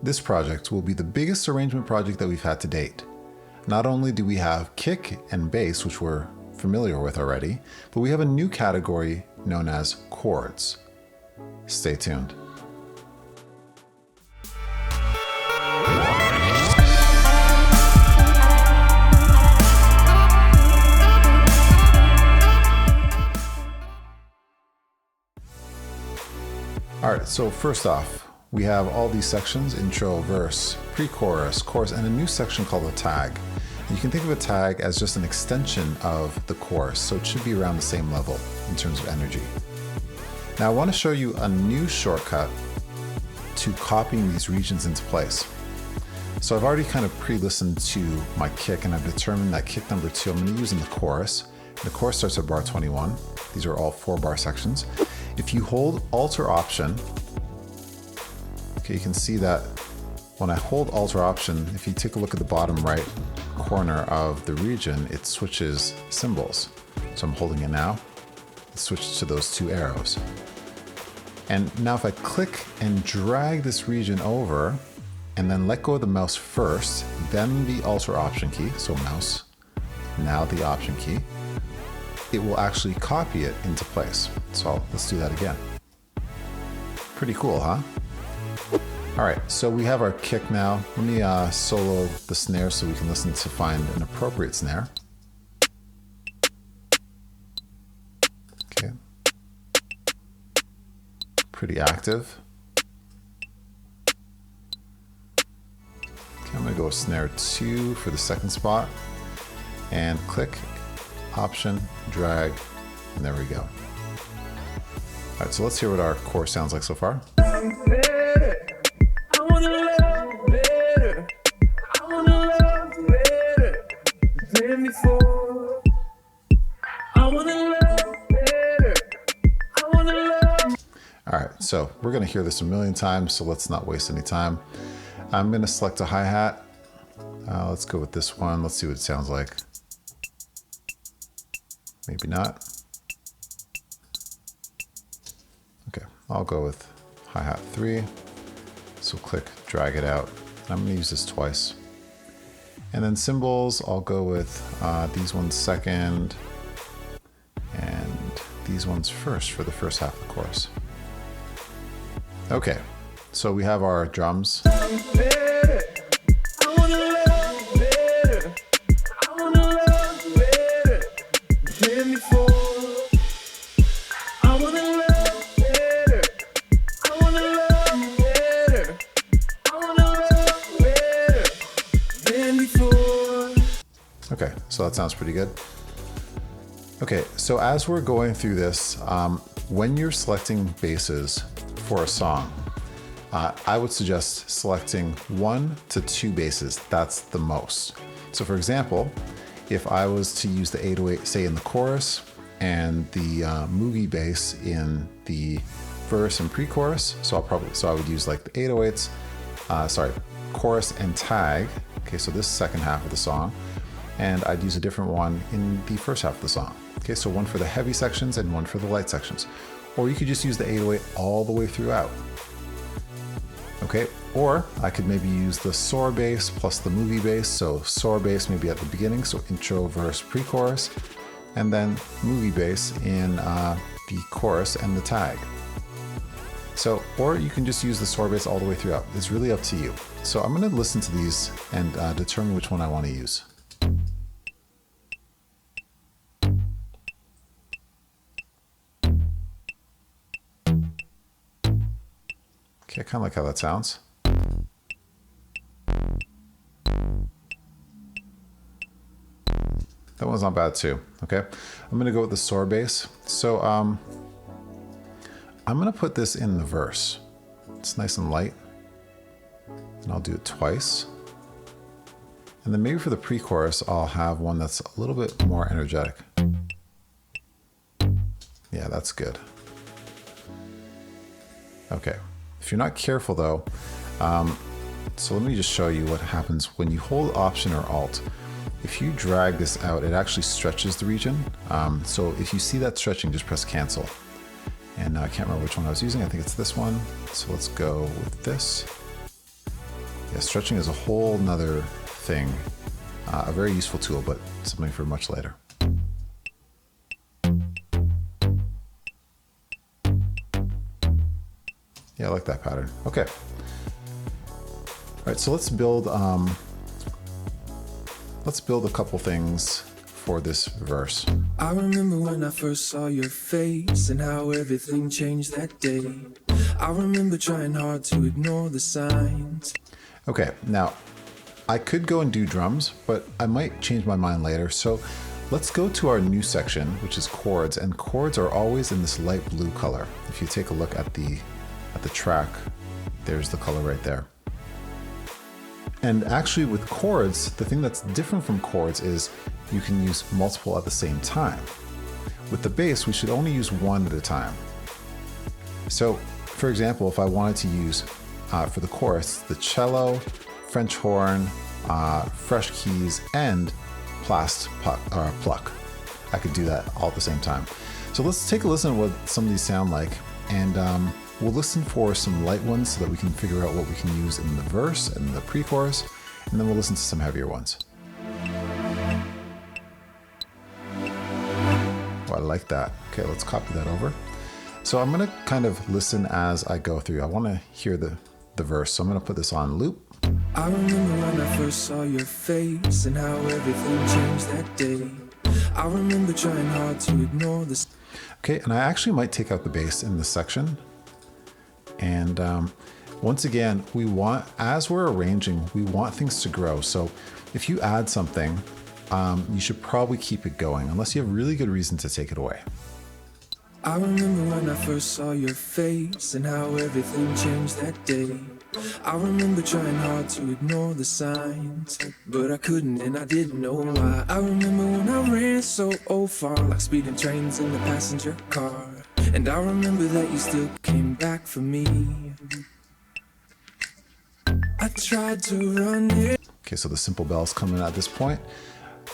This project will be the biggest arrangement project that we've had to date. Not only do we have kick and bass, which we're familiar with already, but we have a new category known as chords. Stay tuned. All right, so first off, we have all these sections: intro, verse, pre-chorus, chorus, and a new section called a tag. And you can think of a tag as just an extension of the chorus, so it should be around the same level in terms of energy. Now I want to show you a new shortcut to copying these regions into place. So I've already kind of pre-listened to my kick, and I've determined that kick number 2 I'm going to use in the chorus. The chorus starts at bar 21. These are all 4-bar sections. If you hold Alt or Option, okay, you can see that when I hold Alt or Option, if you take a look at the bottom right corner of the region, it switches symbols. So I'm holding it now. It switches to those 2 arrows. And now if I click and drag this region over and then let go of the mouse first, then the Alt or Option key, so mouse, now the Option key, it will actually copy it into place. So let's do that again. Pretty cool, huh? All right, so we have our kick now. Let me solo the snare so we can listen to find an appropriate snare. Okay. Pretty active. Okay, I'm gonna go with snare 2 for the second spot, and click, Option, drag, and there we go. All right, so let's hear what our chorus sounds like so far. All right, so we're gonna hear this a million times, so let's not waste any time. I'm gonna select a hi-hat. Let's go with this one. Let's see what it sounds like. Maybe not. Okay, I'll go with hi-hat 3. So click, drag it out. I'm gonna use this twice. And then cymbals, I'll go with these ones second and these ones first for the first half of the chorus. Okay, so we have our drums. Okay, so that sounds pretty good. Okay, so as we're going through this, when you're selecting basses for a song, I would suggest selecting 1 to 2 basses. That's the most. So for example, if I was to use the 808, say in the chorus, and the Moogie bass in the verse and pre-chorus, so I would use like the 808s, chorus and tag. Okay, so this second half of the song, and I'd use a different one in the first half of the song. Okay, so one for the heavy sections and one for the light sections. Or you could just use the 808 all the way throughout. Okay, or I could maybe use the soar bass plus the movie bass. So soar bass maybe at the beginning, so intro, verse, pre-chorus, and then movie bass in the chorus and the tag. So, or you can just use the soar bass all the way throughout. It's really up to you. So I'm gonna listen to these and determine which one I wanna use. Okay, I kind of like how that sounds. That one's not bad too, okay? I'm gonna go with the soar bass. So I'm gonna put this in the verse. It's nice and light. And I'll do it twice. And then maybe for the pre-chorus, I'll have one that's a little bit more energetic. Yeah, that's good. Okay. If you're not careful though, so let me just show you what happens when you hold Option or Alt. If you drag this out, it actually stretches the region. So if you see that stretching, just press cancel. And I can't remember which one I was using. I think it's this one. So let's go with this. Yeah, stretching is a whole nother thing. A very useful tool, but something for much later. Yeah, I like that pattern. Okay. All right, so let's build a couple things for this verse. I remember when I first saw your face and how everything changed that day. I remember trying hard to ignore the signs. Okay, now I could go and do drums, but I might change my mind later. So let's go to our new section, which is chords, and chords are always in this light blue color. If you take a look at the track, there's the color right there. And actually with chords, the thing that's different from chords is you can use multiple at the same time. With the bass, we should only use one at a time. So for example, if I wanted to use for the chorus, the cello, French horn, fresh keys, and pluck, I could do that all at the same time. So let's take a listen to what some of these sound like, and we'll listen for some light ones so that we can figure out what we can use in the verse and the pre-chorus, and then we'll listen to some heavier ones. Oh, I like that. Okay, let's copy that over. So I'm gonna kind of listen as I go through. I wanna hear the verse, so I'm gonna put this on loop. I remember when I first saw your face and how everything changed that day. I remember trying hard to ignore this. Okay, and I actually might take out the bass in this section. And once again, as we're arranging, we want things to grow. So if you add something, you should probably keep it going, unless you have really good reason to take it away. I remember when I first saw your face and how everything changed that day. I remember trying hard to ignore the signs, but I couldn't and I didn't know why. I remember when I ran so far, like speeding trains in the passenger car. And I remember that you still came back for me. I tried to run it. Okay, so the simple bells come in at this point.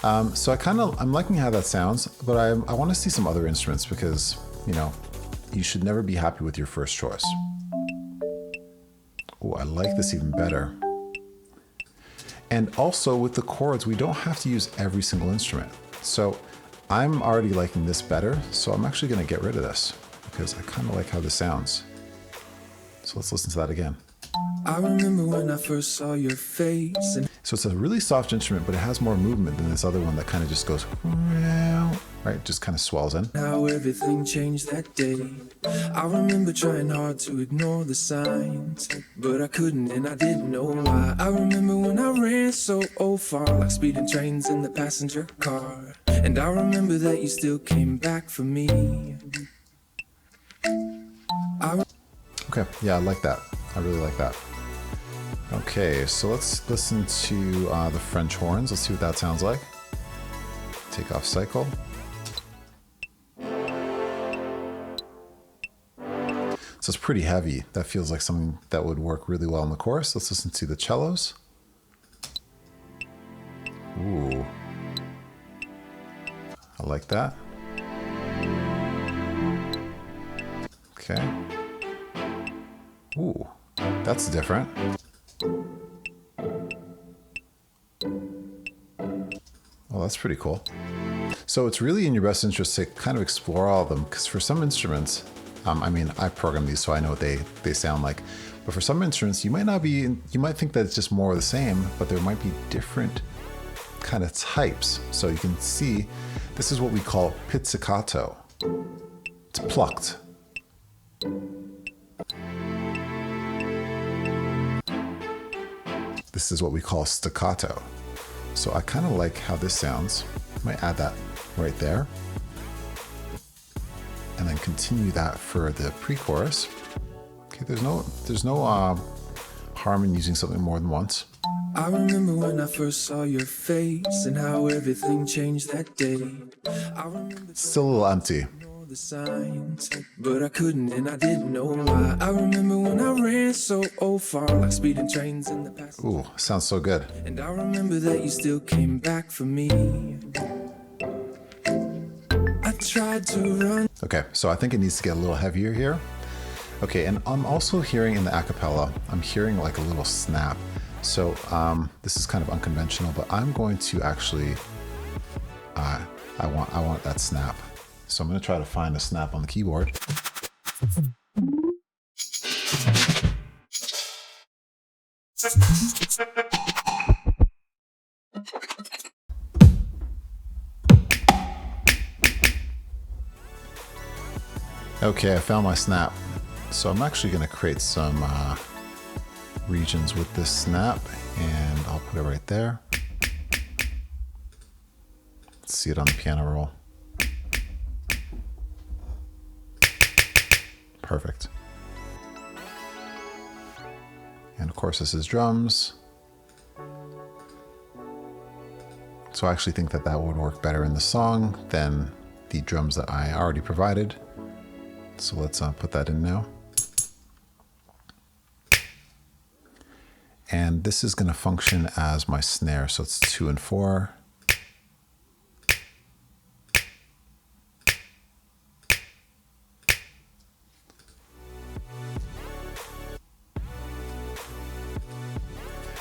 So I'm liking how that sounds, but I want to see some other instruments because, you know, you should never be happy with your first choice. Oh, I like this even better. And also with the chords, we don't have to use every single instrument. So I'm already liking this better, so I'm actually going to get rid of this because I kind of like how this sounds. So let's listen to that again. I remember when I first saw your face. So it's a really soft instrument, but it has more movement than this other one that kind of just goes, right? Just kind of swells in. How everything changed that day. I remember trying hard to ignore the signs, but I couldn't and I didn't know why. I remember when I ran so far, like speeding trains in the passenger car. And I remember that you still came back for me. Okay, yeah, I like that. I really like that. Okay, so let's listen to the French horns. Let's see what that sounds like. Take off cycle. So it's pretty heavy. That feels like something that would work really well in the chorus. Let's listen to the cellos. Ooh. I like that. Okay. Ooh, that's different. Well, that's pretty cool. So it's really in your best interest to kind of explore all of them, because for some instruments, I mean, I program these so I know what they sound like, but for some instruments, you might think that it's just more of the same, but there might be different kind of types. So you can see, this is what we call pizzicato. It's plucked. This is what we call staccato. So I kind of like how this sounds. I might add that right there. And then continue that for the pre-chorus. Okay, there's no harm in using something more than once. I remember when I first saw your face and how everything changed that day. I remember still a little empty. The signs, but I couldn't and I didn't know why. I remember when I ran so far, like speeding trains in the past. Ooh, sounds so good. And I remember that you still came back for me. I tried to run. Okay, so I think it needs to get a little heavier here. Okay, and I'm also hearing in the a cappella, I'm hearing like a little snap. So this is kind of unconventional, but I'm going to actually, I want that snap. So I'm going to try to find a snap on the keyboard. Okay, I found my snap. So I'm actually going to create some regions with this snap, and I'll put it right there. Let's see it on the piano roll. Perfect. And of course this is drums. So I actually think that that would work better in the song than the drums that I already provided. So let's put that in now. And this is going to function as my snare. So it's 2 and 4.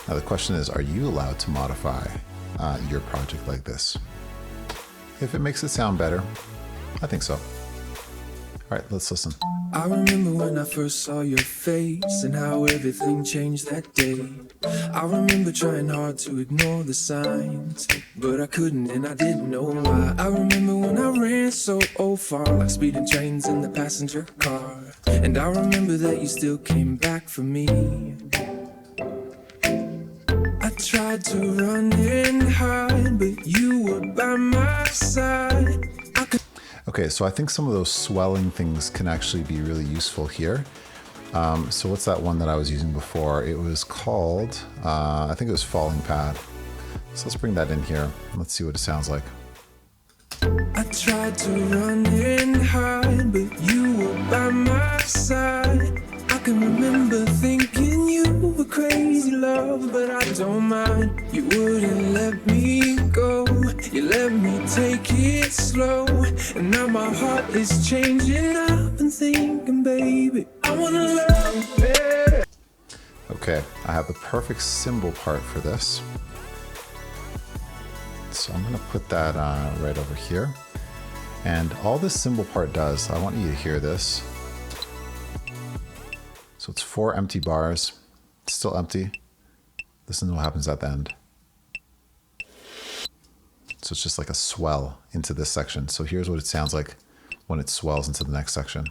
Now the question is, are you allowed to modify your project like this? If it makes it sound better, I think so. All right, let's listen. I remember when I first saw your face and how everything changed that day. I remember trying hard to ignore the signs, but I couldn't and I didn't know why. I remember when I ran so far, like speeding trains in the passenger car. And I remember that you still came back for me. I tried to run and hide, but you were by my side. Okay, so I think some of those swelling things can actually be really useful here. So what's that one that I was using before? It was called, I think it was Falling Pad. So let's bring that in here. Let's see what it sounds like. I tried to run and hide, but you were by my side. I can remember thinking you were crazy, love, but I don't mind. You wouldn't let me go. You let me take it slow. And now my heart is changing up and thinking, baby, I wanna love you better. Okay, I have the perfect cymbal part for this. So I'm gonna put that right over here. And all this cymbal part does, I want you to hear this. So it's 4 empty bars, it's still empty. Listen to what happens at the end. So it's just like a swell into this section. So here's what it sounds like when it swells into the next section.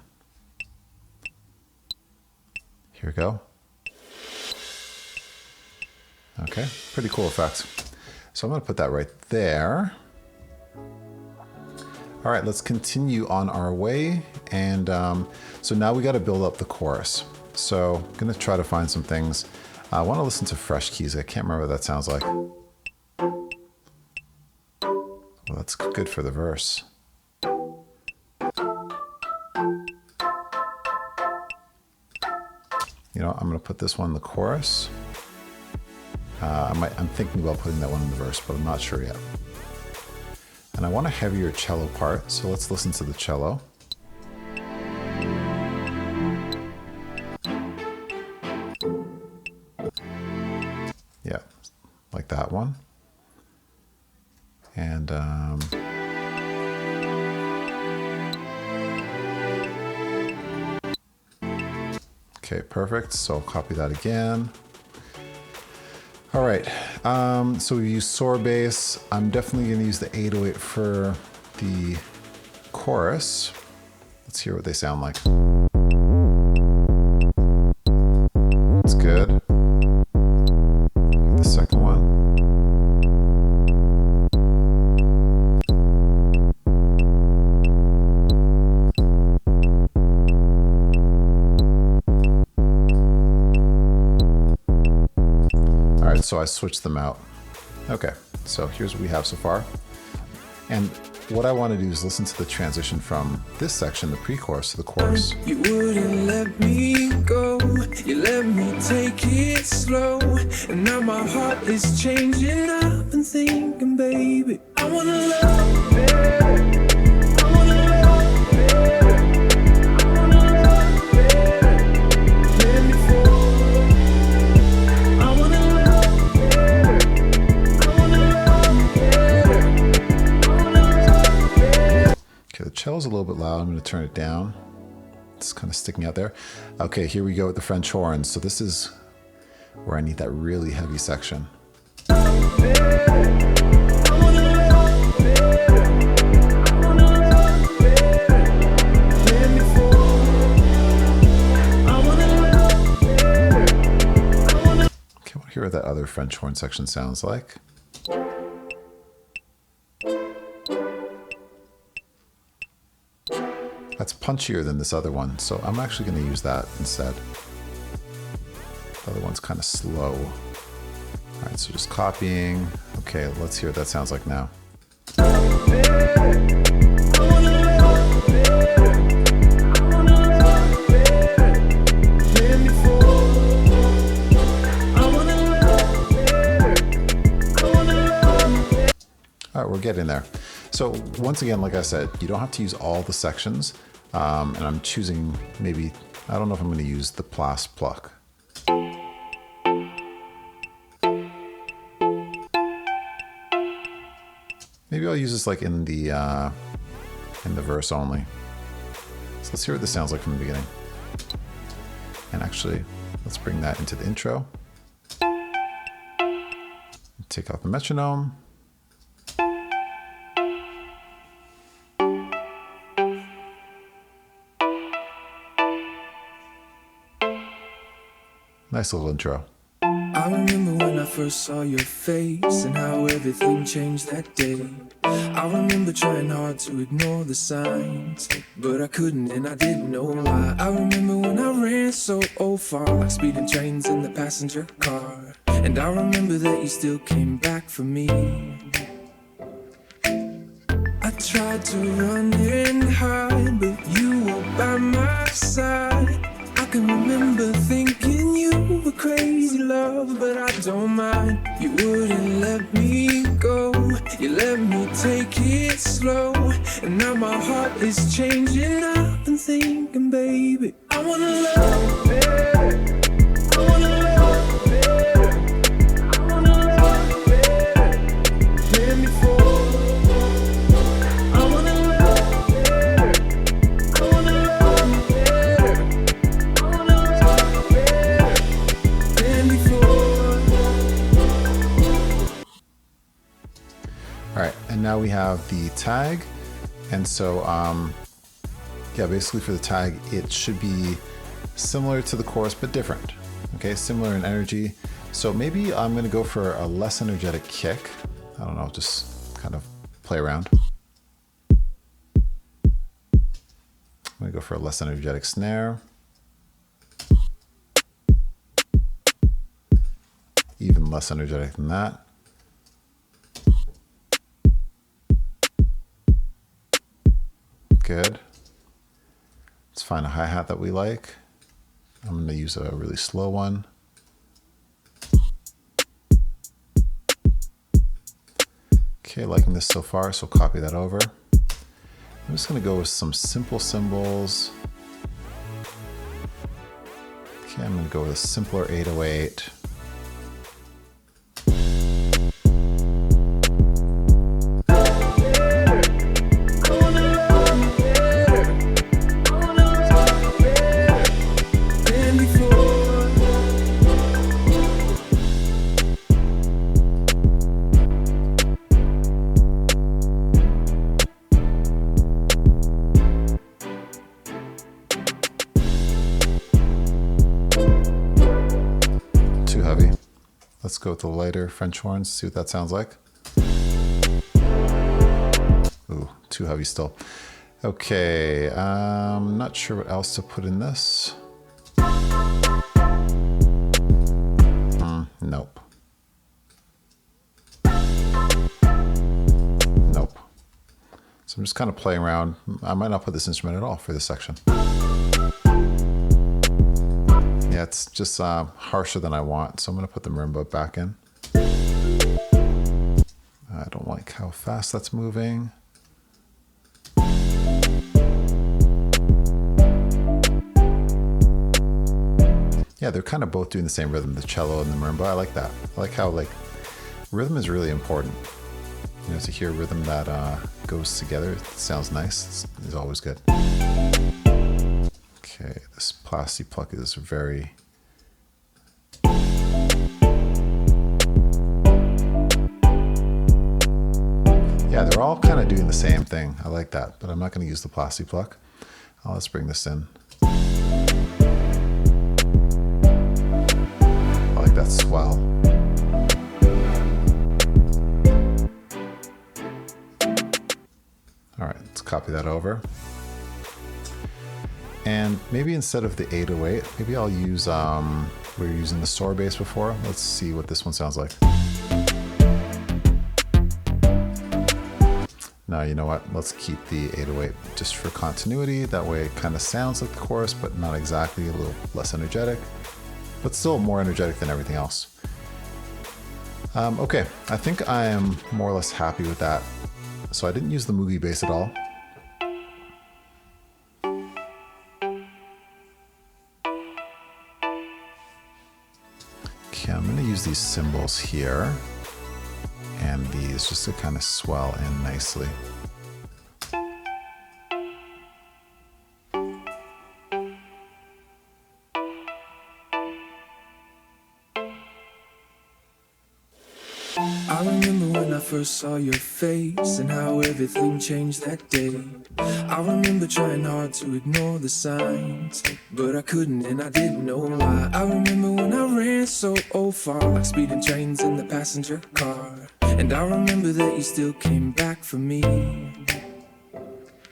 Here we go. Okay, pretty cool effect. So I'm gonna put that right there. All right, let's continue on our way. And so now we gotta build up the chorus. So I'm gonna try to find some things. I wanna listen to fresh keys. I can't remember what that sounds like. Well, that's good for the verse. You know, I'm gonna put this one in the chorus. I'm thinking about putting that one in the verse, but I'm not sure yet. And I want a heavier cello part, so let's listen to the cello. Yeah, like that one. And okay, perfect. So I'll copy that again. All right, so we use soar bass. I'm definitely going to use the 808 for the chorus. Let's hear what they sound like. It's good. The second one. So I switched them out. Okay, so here's what we have so far. And what I want to do is listen to the transition from this section, the pre-chorus, to the chorus. You wouldn't let me go. You let me take it slow. And now my heart is changing up and thinking, baby, I wanna love you better. I wanna love you better. I wanna love you better. Let me fall. I wanna love you better. a little bit loud. I'm going to turn it down. It's kind of sticking out there. Okay, here we go with the French horns. So this is where I need that really heavy section. Hear what that other French horn section sounds like. That's punchier than this other one, so I'm actually going to use that instead. The other one's kind of slow. All right, so just copying. Okay, let's hear what that sounds like now. All right, we're getting there. So once again, like I said, you don't have to use all the sections. And I'm choosing maybe, I don't know if I'm going to use the plus pluck. Maybe I'll use this like in the verse only. So let's hear what this sounds like from the beginning. And actually, let's bring that into the intro. Take out the metronome. Nice little intro. I remember when I first saw your face and how everything changed that day. I remember trying hard to ignore the signs, but I couldn't and I didn't know why. I remember when I ran so far, like speeding trains in the passenger car. And I remember that you still came back for me. I tried to run and hide, but you were by my side. I can remember thinking you were crazy love, but I don't mind. You wouldn't let me go, you let me take it slow. And now my heart is changing, I've been thinking, baby, I wanna love you. I wanna love you. I wanna love you. Let me fall. All right, and now we have the tag. And so, yeah, basically for the tag, it should be similar to the chorus, but different. Okay, similar in energy. So maybe I'm gonna go for a less energetic kick. I don't know, just kind of play around. I'm gonna go for a less energetic snare. Even less energetic than that. Good. Let's find a hi-hat that we like. I'm going to use a really slow one. Okay, liking this so far, so copy that over. I'm just going to go with some simple cymbals. Okay, I'm going to go with a simpler 808. Let's go with the lighter French horns, see what that sounds like. Ooh, too heavy still. Okay, I'm not sure what else to put in this. Nope. Nope. So I'm just kind of playing around. I might not put this instrument at all for this section. Yeah, it's just harsher than I want, so I'm going to put the marimba back in. I don't like how fast that's moving. Yeah, they're kind of both doing the same rhythm, the cello and the marimba. I like that. I like how rhythm is really important. You know, to hear a rhythm that goes together, it sounds nice. It's always good. Okay, this plastic pluck is very... Yeah, they're all kind of doing the same thing. I like that, but I'm not going to use the plastic pluck. Let's bring this in. I like that swell. All right, let's copy that over. And maybe instead of the 808, maybe I'll use, we were using the store bass before. Let's see what this one sounds like. No, you know what? Let's keep the 808 just for continuity. That way it kind of sounds like the chorus, but not exactly, a little less energetic, but still more energetic than everything else. Okay, I think I am more or less happy with that. So I didn't use the Moogie bass at all. Okay, I'm going to use these cymbals here and these just to kind of swell in nicely. I remember when I first saw your face and how everything changed that day. I remember trying hard to ignore the signs, but I couldn't and I didn't know why. I remember when I ran so far, like speeding trains in the passenger car. And I remember that you still came back for me.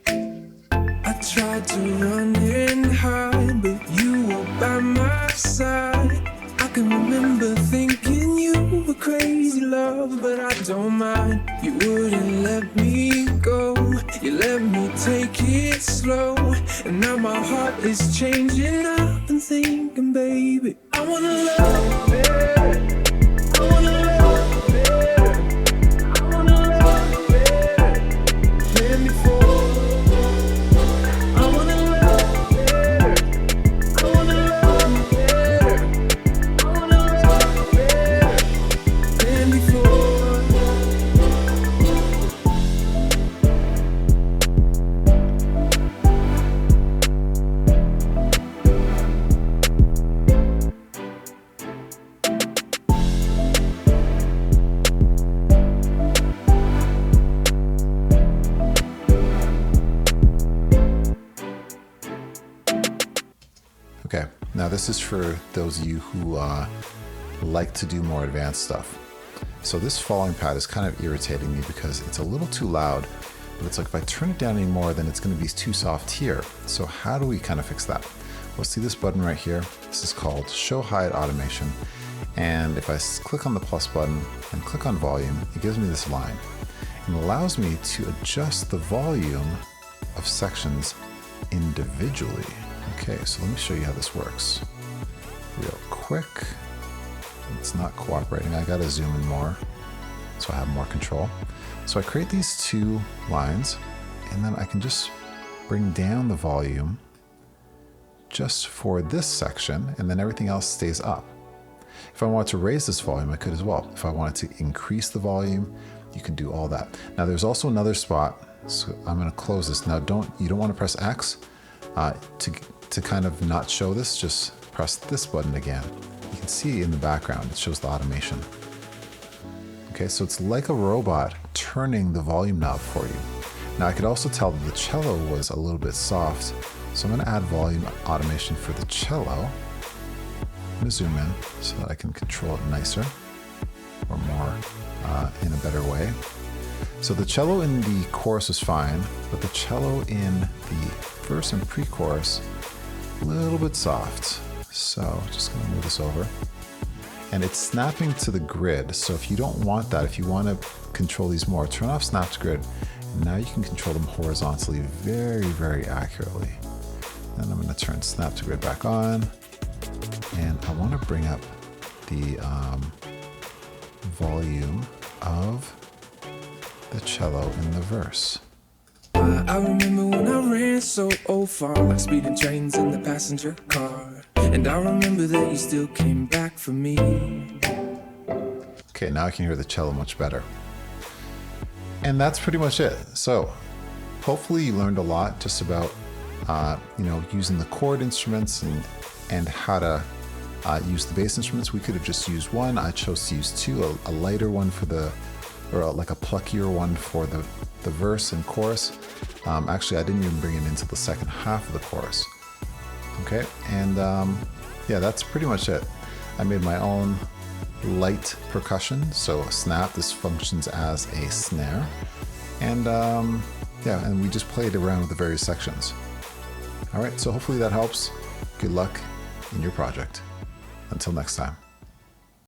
I tried to run and hide, but you were by my side. I can remember thinking you were crazy love, but I don't mind. You wouldn't let me go, you let me take it slow. And now my heart is changing up and thinking, baby, I wanna love you better. I wanna love you better. I wanna love you better than before. I wanna love you better. I wanna love you better. I wanna love you better than before. Okay, now this is for those of you who like to do more advanced stuff. So this falling pad is kind of irritating me because it's a little too loud, but it's like if I turn it down anymore, then it's going to be too soft here. So how do we kind of fix that? Well, see this button right here? This is called Show Hide Automation. And if I click on the plus button and click on volume, it gives me this line. And it allows me to adjust the volume of sections individually. Okay, so let me show you how this works real quick. It's not cooperating. I gotta zoom in more so I have more control. So I create these two lines and then I can just bring down the volume just for this section and then everything else stays up. If I want to raise this volume, I could as well. If I wanted to increase the volume, you can do all that. Now there's also another spot, so I'm gonna close this. Now you don't wanna press X to kind of not show this, just press this button again. You can see in the background, it shows the automation. Okay, so it's like a robot turning the volume knob for you. Now I could also tell that the cello was a little bit soft, so I'm gonna add volume automation for the cello. I'm gonna zoom in so that I can control it nicer or more in a better way. So the cello in the chorus is fine, but the cello in the verse and pre-chorus, a little bit soft. So just gonna move this over. And it's snapping to the grid. So if you don't want that, if you wanna control these more, turn off snap to grid. And now you can control them horizontally very, very accurately. Then I'm gonna turn snap to grid back on. And I wanna bring up the volume of the cello in the verse. I remember when I ran so far, like speeding trains in the passenger car. And I remember that you still came back for me. Okay, now I can hear the cello much better. And that's pretty much it. So hopefully you learned a lot just about, using the chord instruments and how to use the bass instruments. We could have just used one. I chose to use two, a lighter one like a pluckier one for the verse and chorus. Actually, I didn't even bring it into the second half of the chorus. Okay, and yeah, that's pretty much it. I made my own light percussion, so a snap. This functions as a snare, and and we just played around with the various sections. All right, so hopefully that helps. Good luck in your project. Until next time.